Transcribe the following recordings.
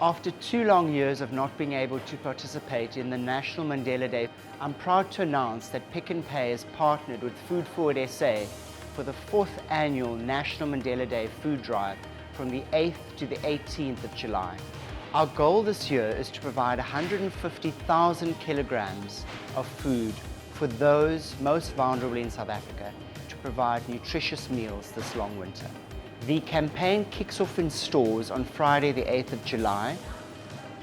After 2 long years of not being able to participate in the National Mandela Day, I'm proud to announce that Pick n Pay has partnered with Food Forward SA for the 4th annual National Mandela Day food drive from the 8th to the 18th of July. Our goal this year is to provide 150,000 kilograms of food for those most vulnerable in South Africa to provide nutritious meals this long winter. The campaign kicks off in stores on Friday the 8th of July,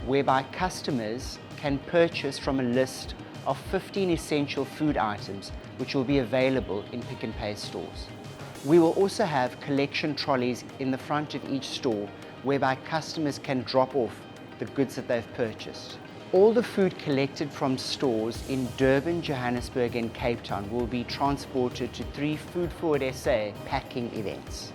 whereby customers can purchase from a list of 15 essential food items which will be available in Pick n Pay stores. We will also have collection trolleys in the front of each store whereby customers can drop off the goods that they've purchased. All the food collected from stores in Durban, Johannesburg and Cape Town will be transported to 3 Food Forward SA packing events.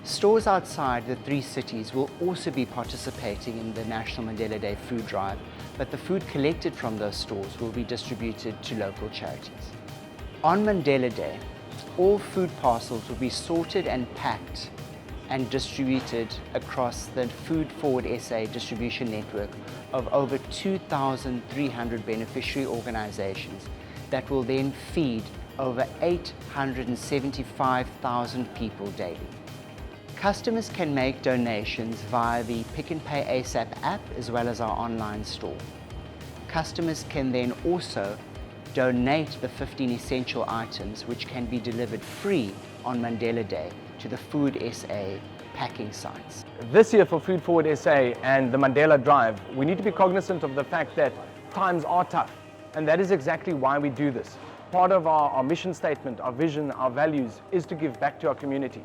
Stores outside the 3 cities will also be participating in the National Mandela Day food drive, but the food collected from those stores will be distributed to local charities. On Mandela Day, all food parcels will be sorted and packed and distributed across the Food Forward SA distribution network of over 2,300 beneficiary organizations that will then feed over 875,000 people daily. Customers can make donations via the Pick n Pay ASAP app as well as our online store. Customers can then also donate the 15 essential items which can be delivered free on Mandela Day to the Food SA packing sites. This year for Food Forward SA and the Mandela Drive, we need to be cognizant of the fact that times are tough, and that is exactly why we do this. Part of our mission statement, our vision, our values is to give back to our community.